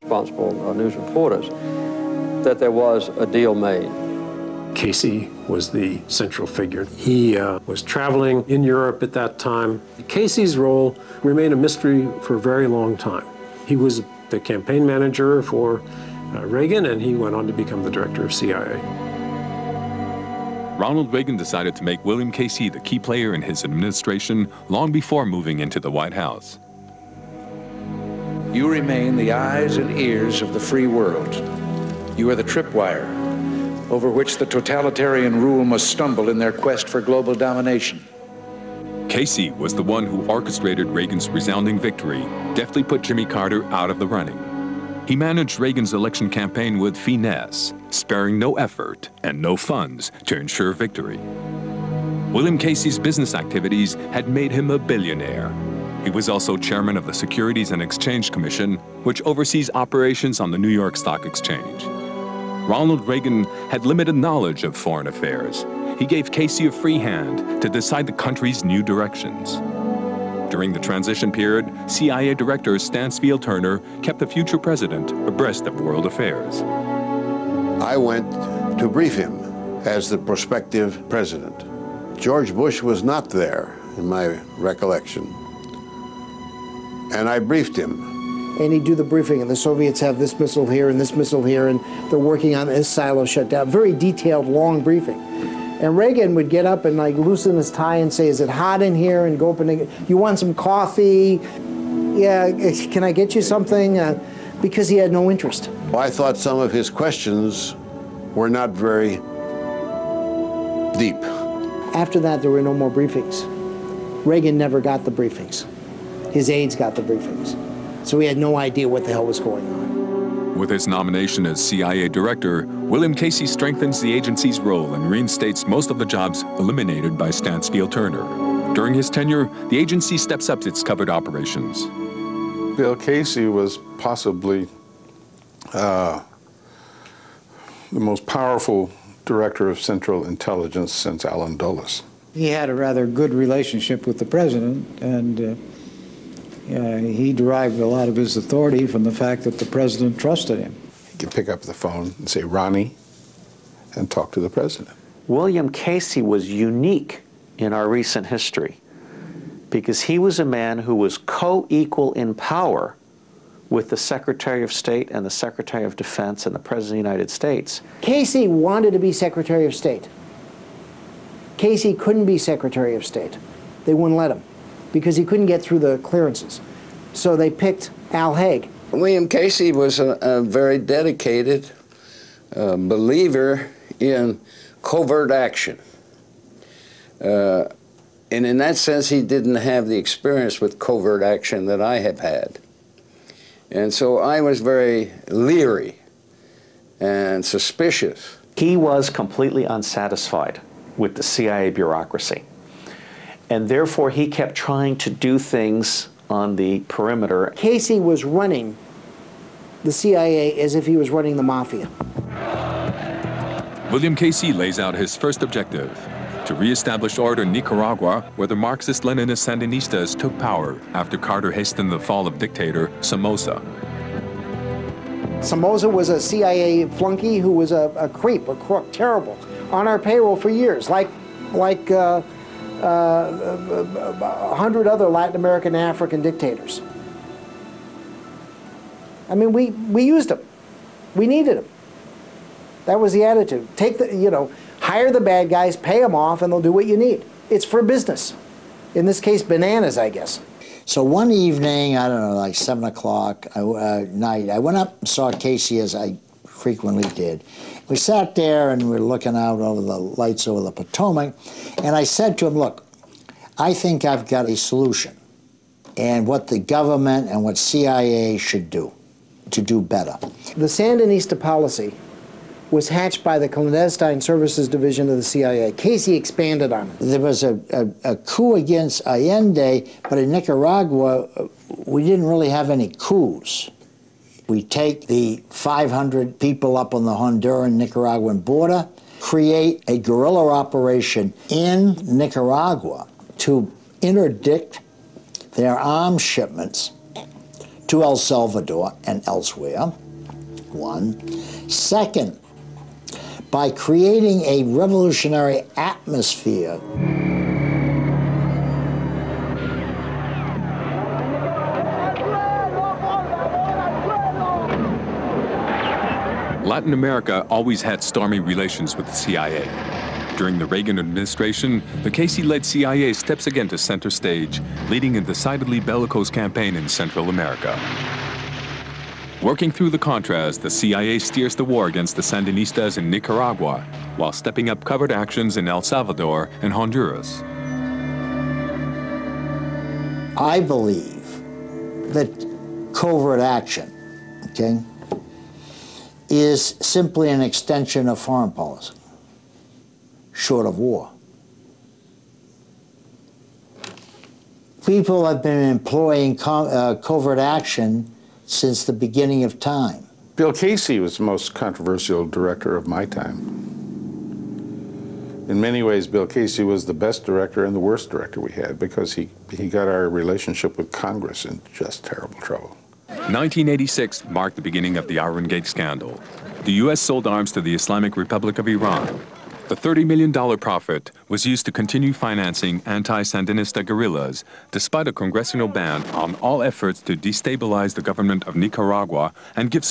responsible news reporters, that there was a deal made. Casey was the central figure. He was traveling in Europe at that time. Casey's role remained a mystery for a very long time. He was the campaign manager for Reagan, and he went on to become the director of CIA. Ronald Reagan decided to make William Casey the key player in his administration long before moving into the White House. You remain the eyes and ears of the free world. You are the tripwire over which the totalitarian rule must stumble in their quest for global domination. Casey was the one who orchestrated Reagan's resounding victory, deftly put Jimmy Carter out of the running. He managed Reagan's election campaign with finesse, sparing no effort and no funds to ensure victory. William Casey's business activities had made him a billionaire. He was also chairman of the Securities and Exchange Commission, which oversees operations on the New York Stock Exchange. Ronald Reagan had limited knowledge of foreign affairs. He gave Casey a free hand to decide the country's new directions. During the transition period, CIA Director Stansfield Turner kept the future president abreast of world affairs. I went to brief him as the prospective president. George Bush was not there, in my recollection. And I briefed him. And he'd do the briefing, and the Soviets have this missile here and this missile here, and they're working on this silo shutdown. Very detailed, long briefing. And Reagan would get up and like loosen his tie and say, "Is it hot in here?" and go up and, "You want some coffee? Yeah, can I get you something?" Because he had no interest. Well, I thought some of his questions were not very deep. After that, there were no more briefings. Reagan never got the briefings. His aides got the briefings. So we had no idea what the hell was going on. With his nomination as CIA Director, William Casey strengthens the agency's role and reinstates most of the jobs eliminated by Stansfield Turner. During his tenure, the agency steps up its covert operations. Bill Casey was possibly the most powerful director of Central Intelligence since Allen Dulles. He had a rather good relationship with the president, and he derived a lot of his authority from the fact that the president trusted him. He could pick up the phone and say, "Ronnie," and talk to the president. William Casey was unique in our recent history because he was a man who was co-equal in power with the Secretary of State and the Secretary of Defense and the President of the United States. Casey wanted to be Secretary of State. Casey couldn't be Secretary of State. They wouldn't let him because he couldn't get through the clearances. So they picked Al Haig. William Casey was a very dedicated believer in covert action. And in that sense, he didn't have the experience with covert action that I have had. And so I was very leery and suspicious. He was completely unsatisfied with the CIA bureaucracy. And therefore, he kept trying to do things on the perimeter. Casey was running the CIA as if he was running the mafia. William Casey lays out his first objective: to reestablish order in Nicaragua, where the Marxist-Leninist Sandinistas took power after Carter hastened the fall of dictator Somoza. Somoza was a CIA flunky who was a creep, a crook, terrible, on our payroll for years, like 100 other Latin American and African dictators. I mean, we used them. We needed them. That was the attitude. Hire the bad guys, pay them off, and they'll do what you need. It's for business. In this case, bananas, I guess. So one evening, I don't know, like 7 o'clock night, I went up and saw Casey, as I frequently did. We sat there and we were looking out over the lights over the Potomac, and I said to him, "Look, I think I've got a solution, and what the government and what CIA should do to do better." The Sandinista policy was hatched by the Clandestine Services Division of the CIA. Casey expanded on it. There was a coup against Allende, but in Nicaragua, we didn't really have any coups. We take the 500 people up on the Honduran-Nicaraguan border, create a guerrilla operation in Nicaragua to interdict their arms shipments to El Salvador and elsewhere, one. Second, by creating a revolutionary atmosphere. Latin America always had stormy relations with the CIA. During the Reagan administration, the Casey-led CIA steps again to center stage, leading a decidedly bellicose campaign in Central America. Working through the Contras, the CIA steers the war against the Sandinistas in Nicaragua, while stepping up covert actions in El Salvador and Honduras. I believe that covert action, okay, is simply an extension of foreign policy, short of war. People have been employing covert action since the beginning of time. Bill Casey was the most controversial director of my time. In many ways, Bill Casey was the best director and the worst director we had, because he got our relationship with Congress in just terrible trouble. 1986 marked the beginning of the Iran Gate scandal. The U.S. sold arms to the Islamic Republic of Iran. The $30 million profit was used to continue financing anti-Sandinista guerrillas, despite a congressional ban on all efforts to destabilize the government of Nicaragua and give